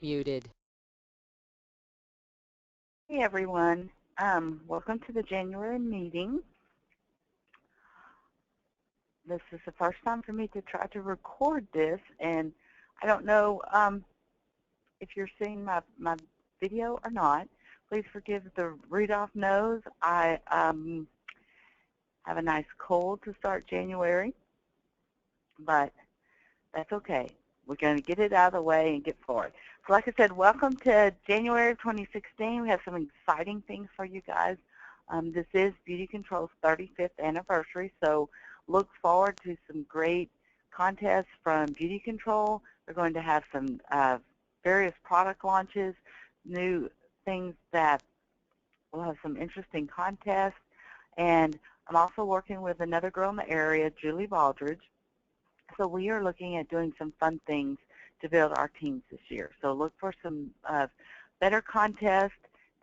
Muted. Hey everyone, welcome to the January meeting. This is the first time for me to try to record this, and I don't know if you're seeing my video or not. Please forgive the read-off nose. I have a nice cold to start January, but that's okay. We're going to get it out of the way and get forward. So like I said, welcome to January of 2016. We have some exciting things for you guys. This is Beauty Control's 35th anniversary, so look forward to some great contests from Beauty Control. We're going to have some various product launches, new things that will have some interesting contests, and I'm also working with another girl in the area, Julie Baldridge. So we are looking at doing some fun things to build our teams this year. So look for some better contests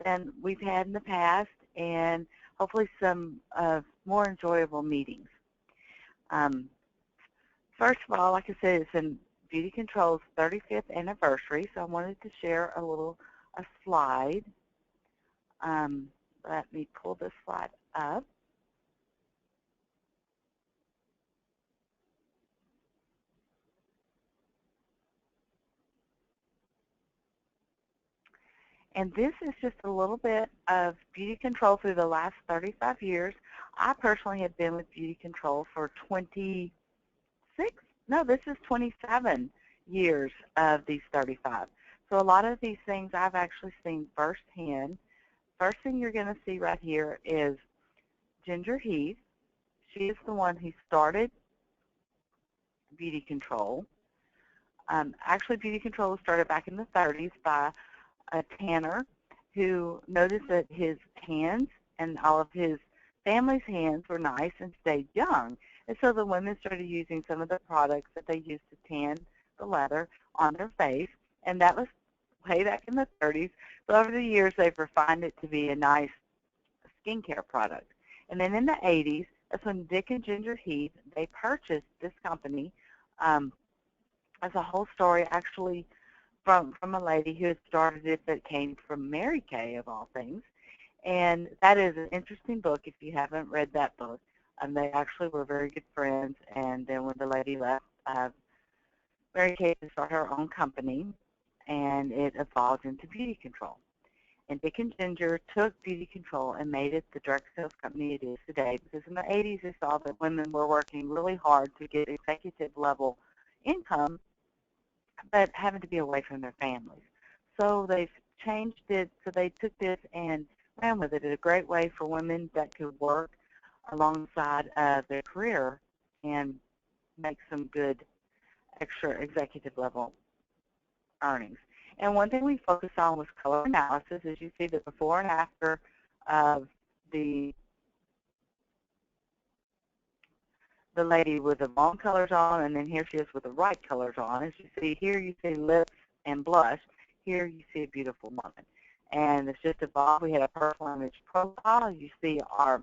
than we've had in the past, and hopefully some more enjoyable meetings. First of all, like I said, it's in Beauty Control's 35th anniversary, so I wanted to share a slide. Let me pull this slide up. And this is just a little bit of Beauty Control through the last 35 years. I personally have been with Beauty Control for 26, no, this is 27 years of these 35. So a lot of these things I've actually seen firsthand. First thing you're going to see right here is Ginger Heath. She is the one who started Beauty Control. Actually, Beauty Control was started back in the 30s by a tanner who noticed that his hands and all of his family's hands were nice and stayed young. And so the women started using some of the products that they used to tan the leather on their face, and that was way back in the 30s. So over the years, they've refined it to be a nice skincare product. And then in the 80s, that's when Dick and Ginger Heath, they purchased this company as a whole story, actually from a lady who had started it that came from Mary Kay, of all things. And that is an interesting book if you haven't read that book. They actually were very good friends, and then when the lady left, Mary Kay to start her own company, and it evolved into Beauty Control. And Dick and Ginger took Beauty Control and made it the direct sales company it is today, because in the 80s they saw that women were working really hard to get executive level income, but having to be away from their families. So they've changed it, so they took this and ran with it. It's a great way for women that could work alongside their career and make some good extra executive level earnings. And one thing we focused on was color analysis. As you see, the before and after of the lady with the wrong colors on, and then here she is with the right colors on. As you see here, you see lips and blush. Here you see a beautiful woman. And it's just evolved. We had a personal image profile. You see our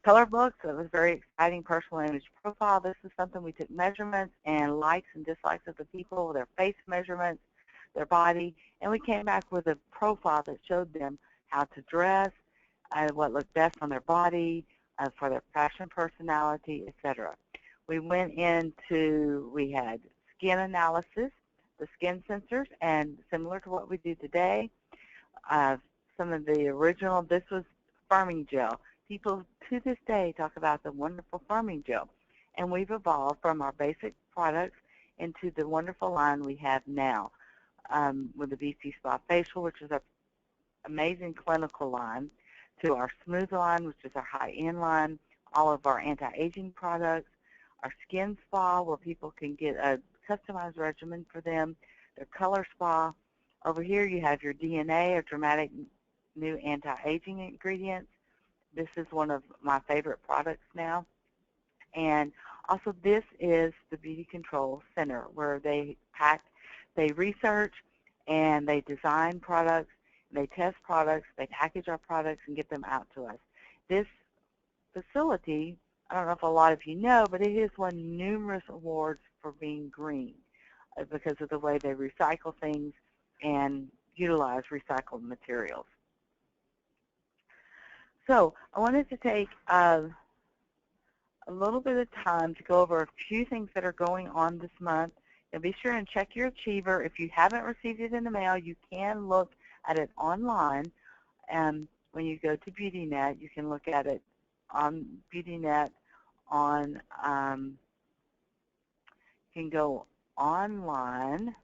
color book. So it was very exciting personal image profile. This is something we took measurements and likes and dislikes of the people, their face measurements, their body, and we came back with a profile that showed them how to dress, what looked best on their body, for their fashion personality, etc. We went into, we had skin analysis, the skin sensors, and similar to what we do today, some of the original, this was firming gel. People to this day talk about the wonderful firming gel. And we've evolved from our basic products into the wonderful line we have now with the BC Spa Facial, which is our amazing clinical line, to our smooth line, which is our high-end line, all of our anti-aging products, our skin spa, where people can get a customized regimen for them, their color spa. Over here you have your DNA, or dramatic new anti-aging ingredients. This is one of my favorite products now. And also this is the Beauty Control Center, where they research and they design products, they test products, they package our products and get them out to us. This facility, I don't know if a lot of you know, but it has won numerous awards for being green because of the way they recycle things and utilize recycled materials. So I wanted to take a little bit of time to go over a few things that are going on this month. And be sure and check your Achiever. If you haven't received it in the mail, you can look at it online. And when you go to BeautyNet, you can look at it on BeautyNet. You can go online,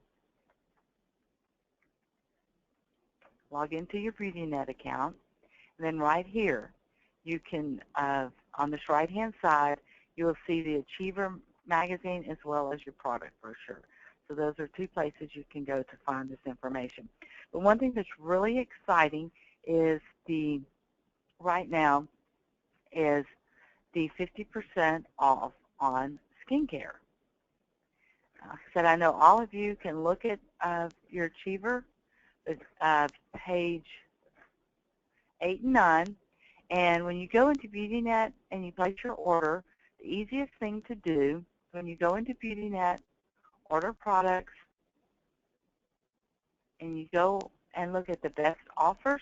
log into your BeautyNet account, and then right here, you can, on this right-hand side, you will see the Achiever magazine as well as your product brochure. So those are two places you can go to find this information. But one thing that's really exciting is right now is the 50% off on skincare. Like I said, I know all of you can look at your Achiever, page 8 and 9, and when you go into BeautyNet and you place your order, the easiest thing to do when you go into BeautyNet, order products, and you go and look at the best offers,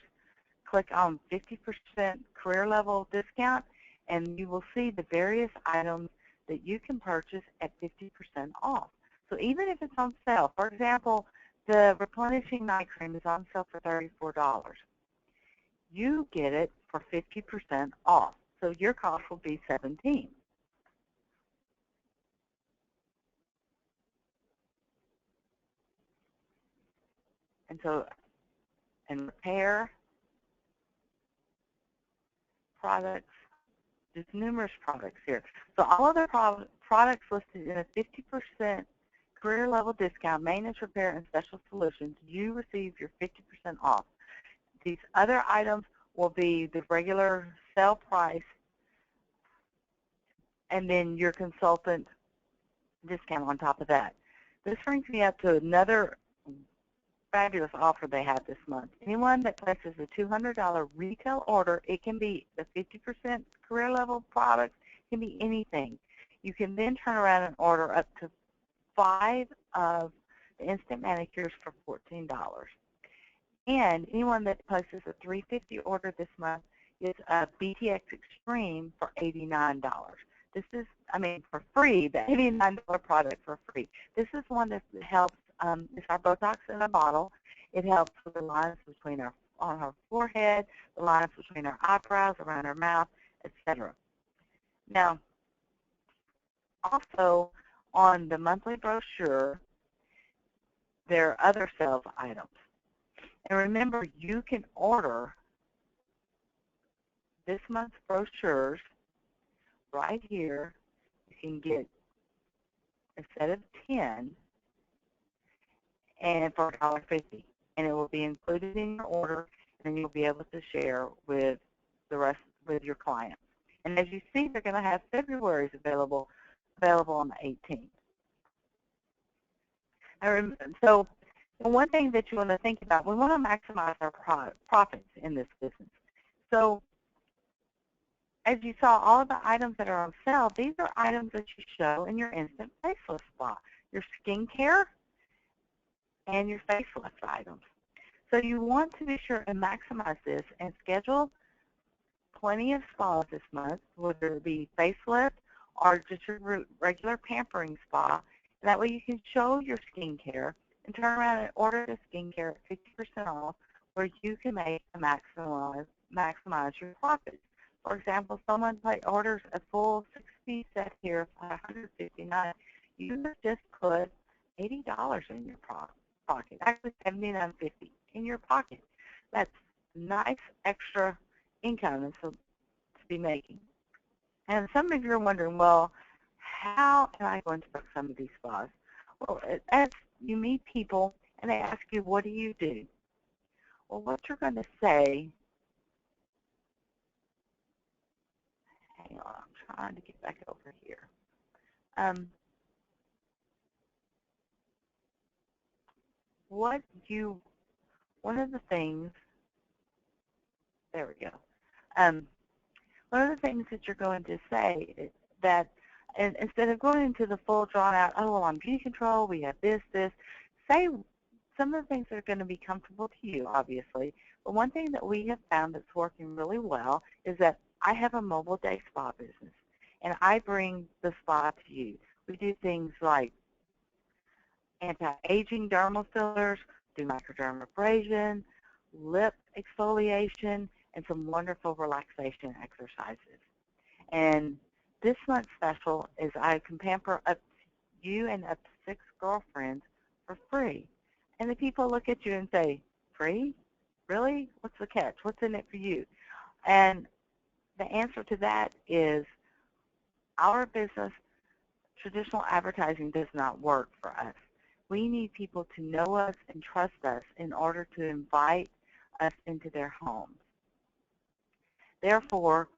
click on 50% career level discount, and you will see the various items that you can purchase at 50% off. So even if it's on sale, for example, the replenishing night cream is on sale for $34. You get it for 50% off. So your cost will be $17. And so, and repair products, there's numerous products here. So all of the products listed in a 50% career level discount, maintenance, repair, and special solutions, you receive your 50% off. These other items will be the regular sale price and then your consultant discount on top of that. This brings me up to another fabulous offer they have this month. Anyone that places a $200 retail order, it can be the 50% career level product, it can be anything. You can then turn around and order up to 5 of the instant manicures for $14. And anyone that places a $350 order this month gets a BTX Extreme for $89. This is, I mean, for free, the $89 product for free. This is one that helps, it's our Botox in a bottle. It helps with the lines between on her forehead, the lines between her eyebrows, around her mouth, etc. Now, also on the monthly brochure, there are other sales items. And remember, you can order this month's brochures right here. You can get a set of 10 and for $1.50. And it will be included in your order, and then you'll be able to share with the rest, with your clients. And as you see, they're going to have February's available on the 18th. So one thing that you want to think about, we want to maximize our profits in this business. So as you saw, all of the items that are on sale, these are items that you show in your instant facelift spa, your skincare, and your facelift items. So you want to be sure and maximize this and schedule plenty of spas this month, whether it be facelift or just your regular pampering spa. And that way you can show your skincare and turn around and order the skincare at 50% off, where you can make a maximize your profits. For example, someone orders a full 6-piece set here for $159. You just put $80 in your pocket, actually $79.50 in your pocket. That's nice extra income to be making. And some of you are wondering, well, how am I going to book some of these spas? Well, as you meet people and they ask you, what do you do? Well, what you're going to say, hang on, I'm trying to get back over here. One of the things, there we go. One of the things that you're going to say is that, and instead of going into the full drawn out, oh, well, on Beauty Control, we have this, say some of the things are going to be comfortable to you, obviously. But one thing that we have found that's working really well is that I have a mobile day spa business, and I bring the spa to you. We do things like anti-aging dermal fillers, do microdermabrasion, lip exfoliation, and some wonderful relaxation exercises. And this month's special is I can pamper up to you and up to 6 girlfriends for free. And the people look at you and say, free? Really? What's the catch? What's in it for you? And the answer to that is our business, traditional advertising does not work for us. We need people to know us and trust us in order to invite us into their homes. Therefore,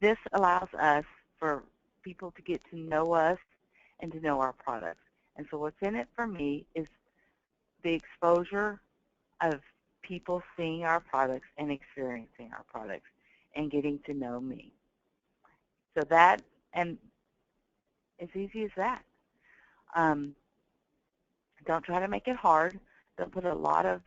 this allows us for people to get to know us and to know our products. And so what's in it for me is the exposure of people seeing our products and experiencing our products and getting to know me. So that, and as easy as that. Don't try to make it hard. Don't put a lot of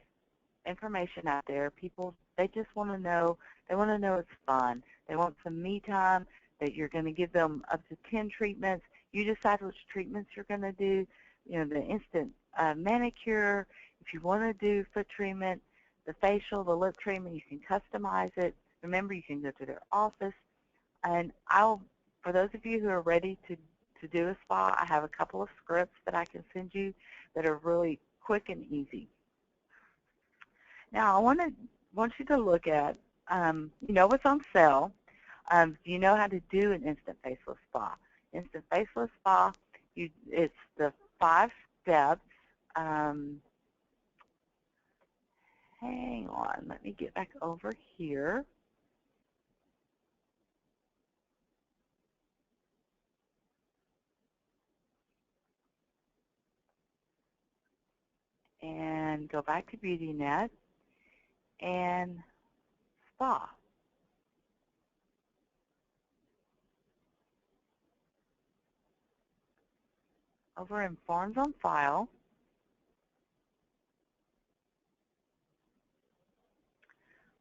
information out there. People, they just want to know, it's fun. They want some me time, that you're going to give them up to 10 treatments. You decide which treatments you're going to do. You know, the instant manicure, if you want to do foot treatment, the facial, the lip treatment, you can customize it. Remember, you can go to their office. And for those of you who are ready to do a spa, I have a couple of scripts that I can send you that are really quick and easy. Now, I want you to look at, you know what's on sale. You know how to do an instant facelift spa. Instant facelift spa, it's the 5 steps. Hang on, let me get back over here. And go back to BeautyNet and spa. Over in Forms on File,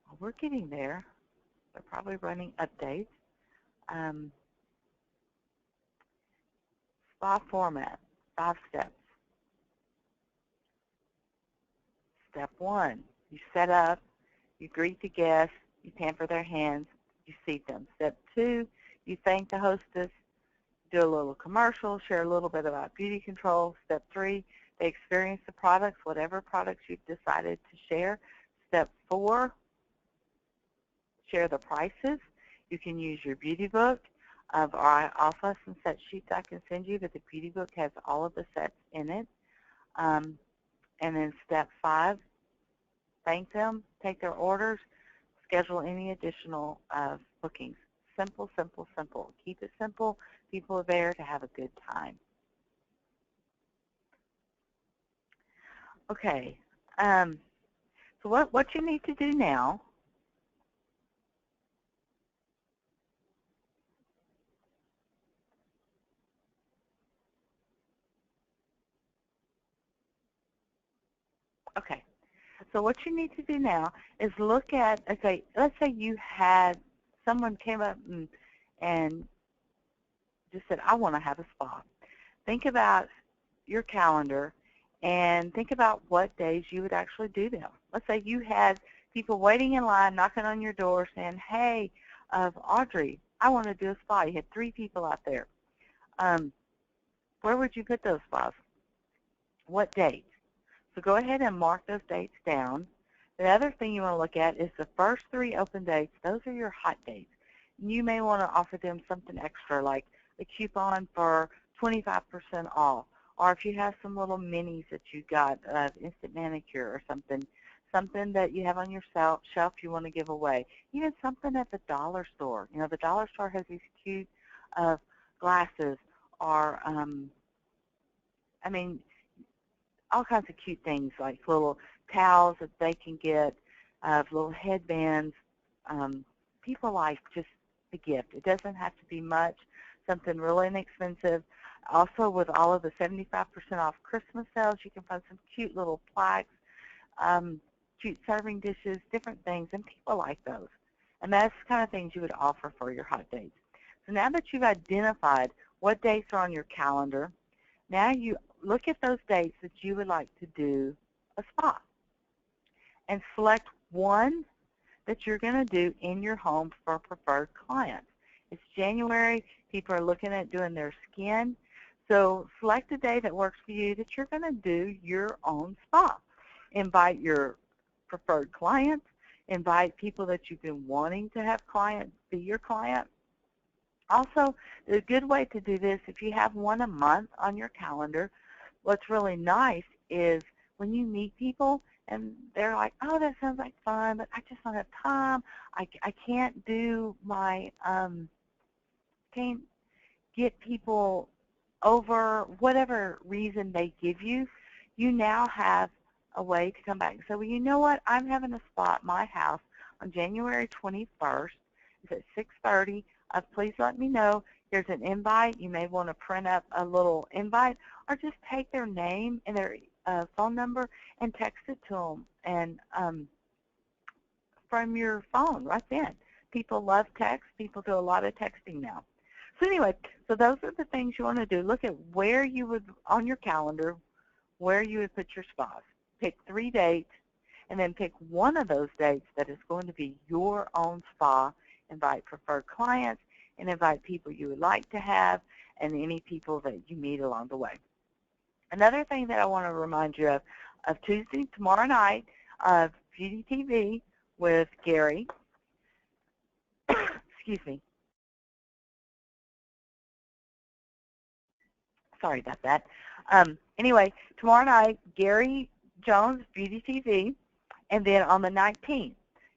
well, we're getting there. They're probably running updates. Spa format, 5 steps. Step 1, you set up, you greet the guests, you pamper their hands, you seat them. Step 2, you thank the hostess, do a little commercial, share a little bit about beauty control. Step 3, they experience the products, whatever products you've decided to share. Step 4, share the prices. You can use your beauty book. Or I also have some set sheets I can send you, but the beauty book has all of the sets in it. And then step 5, thank them, take their orders, schedule any additional bookings. Simple, simple, simple. Keep it simple. People are there to have a good time. Okay. So what you need to do now, okay. So what you need to do now is look at, okay, let's say you had, someone came up and just said, I want to have a spa. Think about your calendar and think about what days you would actually do them. Let's say you had people waiting in line, knocking on your door saying, hey, Audrey, I want to do a spa. You had 3 people out there. Where would you put those spas? What dates? So go ahead and mark those dates down. The other thing you want to look at is the first 3 open dates. Those are your hot dates. You may want to offer them something extra, like a coupon for 25% off, or if you have some little minis that you got, instant manicure or something that you have on your shelf you want to give away. Even something at the dollar store. You know, the dollar store has these cute glasses, or I mean, all kinds of cute things like little towels that they can get, little headbands. People like just the gift. It doesn't have to be much, something really inexpensive. Also, with all of the 75% off Christmas sales, you can find some cute little plaques, cute serving dishes, different things, and people like those. And that's the kind of things you would offer for your hot dates. So now that you've identified what dates are on your calendar, now you look at those dates that you would like to do a spa and select one that you're going to do in your home for preferred clients. It's January. People are looking at doing their skin. So select a day that works for you that you're going to do your own spa. Invite your preferred clients. Invite people that you've been wanting to have clients be your client. Also, a good way to do this, if you have one a month on your calendar, what's really nice is when you meet people and they're like, oh, that sounds like fun, but I just don't have time. I can't do my, can't get people over whatever reason they give you. You now have a way to come back and say, well, you know what? I'm having a spa at my house on January 21st. It's at 6:30. Please let me know. Here's an invite. You may want to print up a little invite or just take their name and their phone number and text it to them and from your phone right then. People love text. People do a lot of texting now. So anyway, so those are the things you want to do. Look at where you would, on your calendar, where you would put your spas. Pick 3 dates, and then pick one of those dates that is going to be your own spa. Invite preferred clients, and invite people you would like to have, and any people that you meet along the way. Another thing that I want to remind you of Tuesday, tomorrow night, of Beauty TV with Gary. Excuse me. Sorry about that. Anyway, tomorrow night, Gary Jones, Beauty TV, and then on the 19th,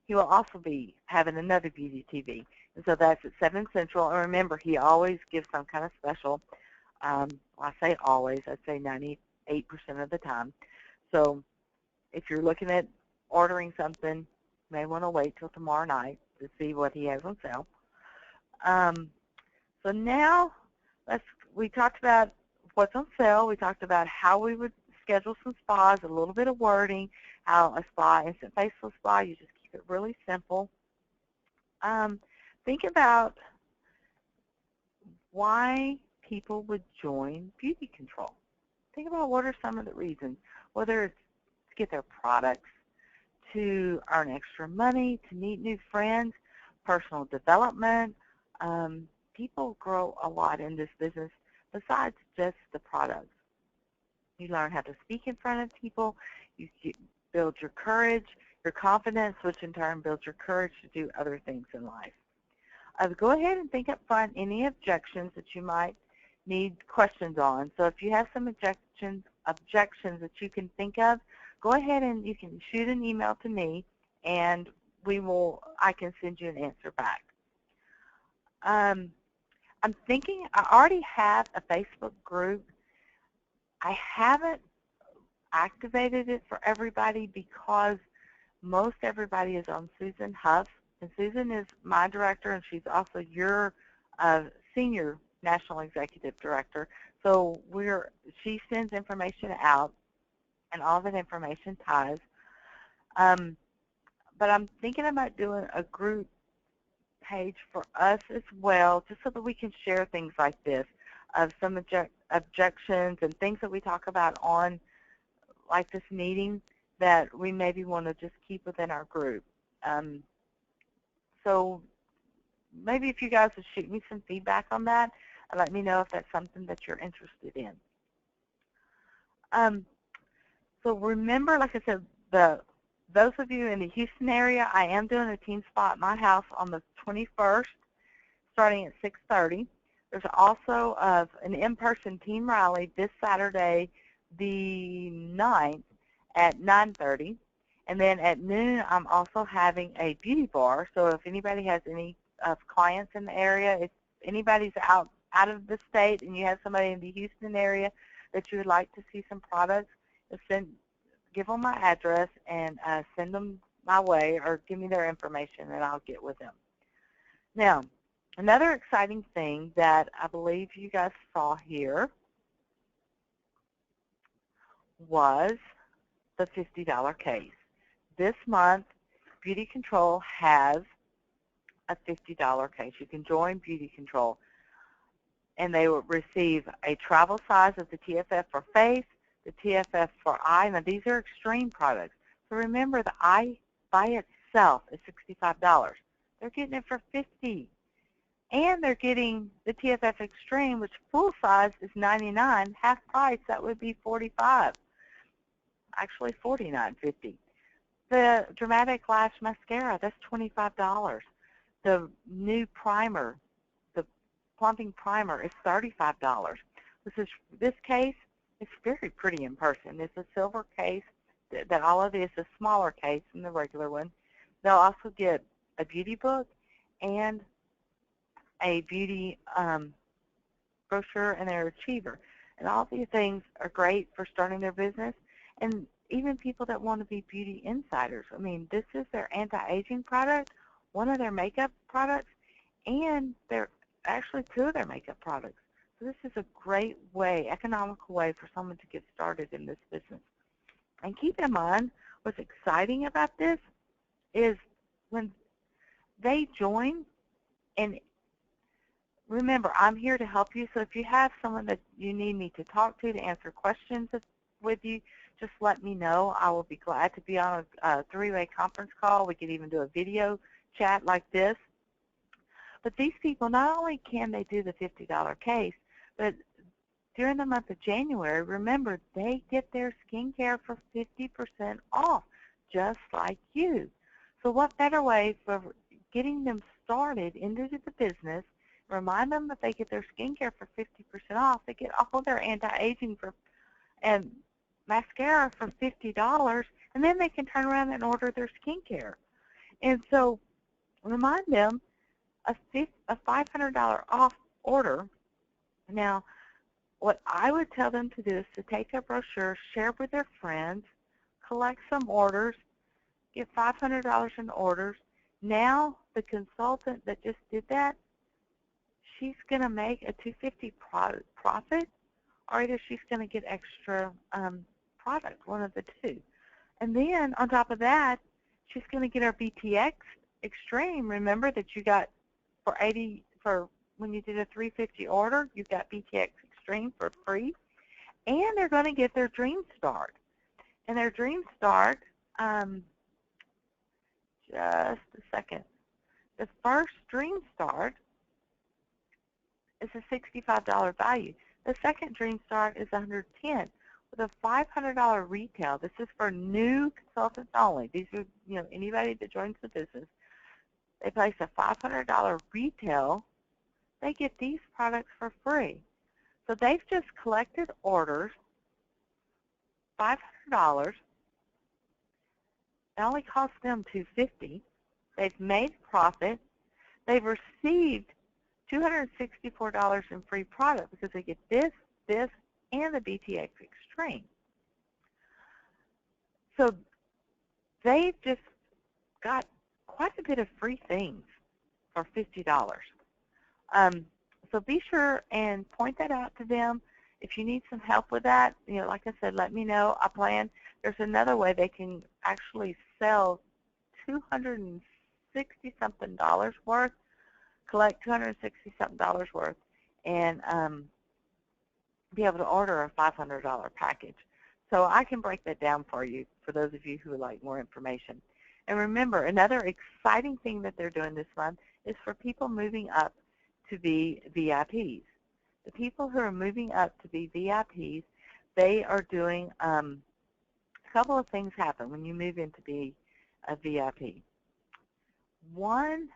he will also be having another Beauty TV. And so that's at 7 Central. And remember, he always gives some kind of special. Well, I say always. I'd say 98% of the time. So if you're looking at ordering something, you may want to wait till tomorrow night to see what he has on sale. So now we talked about what's on sale. We talked about how we would schedule some spas, a little bit of wording, how a spa, instant facial spa, you just keep it really simple. Think about why people would join Beauty Control. Think about what are some of the reasons, whether it's to get their products, to earn extra money, to meet new friends, personal development. People grow a lot in this business besides just the products. You learn how to speak in front of people. You build your courage, your confidence, which in turn builds your courage to do other things in life. Go ahead and think up front any objections that you might need questions on. So if you have some objections that you can think of, go ahead and you can shoot an email to me, and I can send you an answer back. I'm thinking I already have a Facebook group. I haven't activated it for everybody because most everybody is on Susan Huff, and Susan is my director, and she's also your senior national executive director. So she sends information out, and all that information ties. But I'm thinking about doing a group page for us as well, just so that we can share things like this, of some objections and things that we talk about on like this meeting that we maybe want to just keep within our group. So maybe if you guys would shoot me some feedback on that and let me know if that's something that you're interested in. So remember, like I said, those of you in the Houston area, I am doing a team spa at my house on the 21st, starting at 6:30. There's also an in-person team rally this Saturday, the 9th, at 9:30. And then at noon, I'm also having a beauty bar. So if anybody has any clients in the area, if anybody's out of the state and you have somebody in the Houston area that you would like to see some products, give them my address and send them my way, or give me their information and I'll get with them. Now, Another exciting thing that I believe you guys saw here was the $50 case. This month, Beauty Control has a $50 case. You can join Beauty Control, and they will receive a travel size of the TFF for face, the TFF for eye. Now, these are extreme products. So remember, the eye by itself is $65. They're getting it for $50. And they're getting the TFF Extreme, which full size is $99. Half price, that would be $45. Actually, $49.50. The Dramatic Lash Mascara, that's $25. The new primer, the plumping primer, is $35. This case is very pretty in person. It's a silver case that all of this is a smaller case than the regular one. They'll also get a beauty book and a beauty brochure and their achiever. And all these things are great for starting their business, and even people that want to be beauty insiders. I mean, this is their anti-aging product, one of their makeup products, and they're actually two of their makeup products. So this is a great way, economical way for someone to get started in this business. And keep in mind, what's exciting about this is when they join, and remember, I'm here to help you, so if you have someone that you need me to talk to answer questions with you, just let me know. I will be glad to be on a three-way conference call. We could even do a video chat like this. But these people, not only can they do the $50 case, but during the month of January, remember, they get their skincare for 50% off, just like you. So what better way for getting them started into the business? Remind them that they get their skincare for 50% off. They get all their anti-aging and mascara for $50, and then they can turn around and order their skincare. And so remind them a $500 off order. Now, what I would tell them to do is to take a brochure, share with their friends, collect some orders, get $500 in orders. Now, the consultant that just did that, she's going to make a $250 profit, or either she's going to get extra product, one of the two. And then, on top of that, she's going to get her BTX Extreme. Remember that you got for when you did a $350 order, you got BTX Extreme for free. And they're going to get their Dream Start. And their Dream Start, just a second. The first Dream Start is a $65 value. The second Dream Start is $110 with a $500 retail. This is for new consultants only. These are, anybody that joins the business. They place a $500 retail. They get these products for free. So they've just collected orders, $500. It only cost them $250. They've made profit. They've received $264 in free product because they get this, and the BTX Extreme. So they've just got quite a bit of free things for $50. So be sure and point that out to them. If you need some help with that, like I said, let me know. There's another way they can actually sell $260-something worth, collect $260-something worth, and be able to order a $500 package. So I can break that down for you, for those of you who would like more information. And remember, another exciting thing that they're doing this month is for people moving up to be VIPs. The people who are moving up to be VIPs, they are doing a couple of things happen when you move in to be a VIP. One,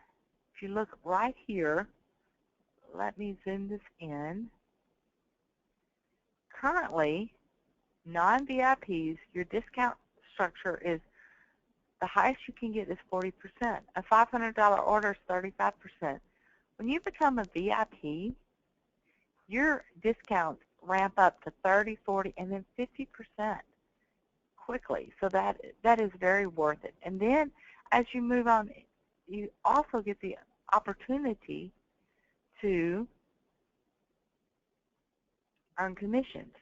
if you look right here, let me zoom this in. Currently, non-VIPs, your discount structure is the highest you can get is 40%. A $500 order is 35%. When you become a VIP, your discounts ramp up to 30, 40, and then 50% quickly. So that is very worth it. And then as you move on, you also get the opportunity to earn commissions.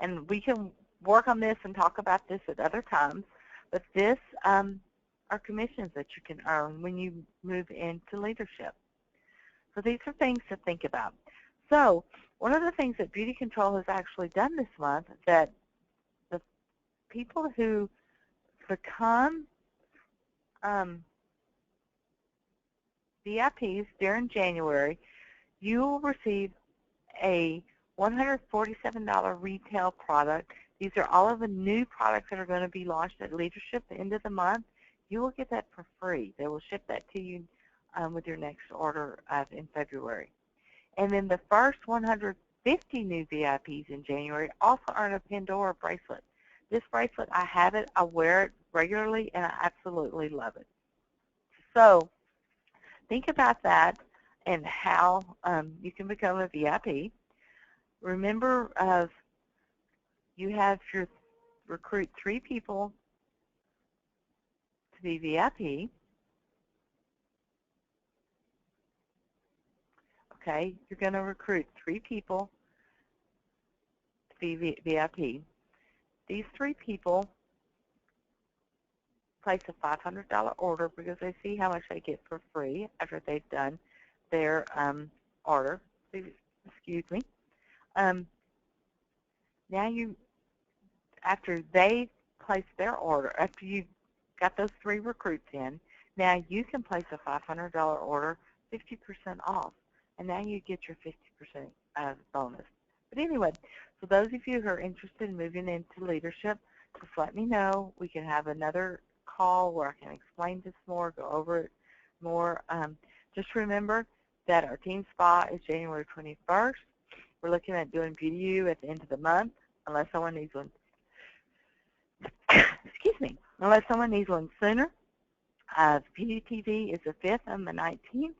And we can work on this and talk about this at other times, but this are commissions that you can earn when you move into leadership. So these are things to think about. So one of the things that Beauty Control has actually done this month, that the people who become VIPs during January, you will receive a $147 retail product. These are all of the new products that are going to be launched at Leadership at the end of the month. You will get that for free. They will ship that to you with your next order in February. And then the first 150 new VIPs in January also earn a Pandora bracelet. This bracelet, I have it, I wear it regularly, and I absolutely love it. So think about that and how you can become a VIP. Remember, you have your recruit 3 people to be VIP. Okay, you're going to recruit 3 people to be VIP. These 3 people place a $500 order because they see how much they get for free after they've done their order. Excuse me. Now after they place their order, after you got those 3 recruits in, now you can place a $500 order 50% off, and now you get your 50% bonus. But anyway, for those of you who are interested in moving into leadership, just let me know. We can have another call where I can explain this more, go over it more. Just remember that our team spa is January 21st. We're looking at doing Beauty U at the end of the month, unless someone needs one. Excuse me. Unless someone needs one sooner. Beauty TV is the 5th and the 19th,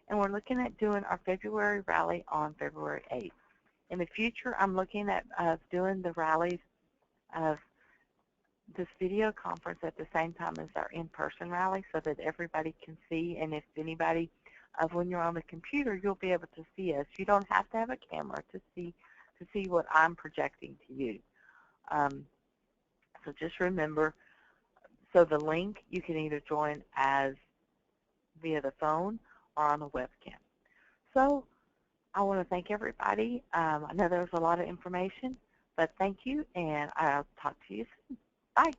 and we're looking at doing our February rally on February 8th. In the future, I'm looking at doing the rallies of this video conference at the same time as our in-person rally so that everybody can see, and if anybody, when you're on the computer, you'll be able to see us. You don't have to have a camera to see what I'm projecting to you. So just remember, so the link, you can either join as via the phone or on the webcam. So I want to thank everybody. I know there was a lot of information, but thank you, and I'll talk to you soon. Bye.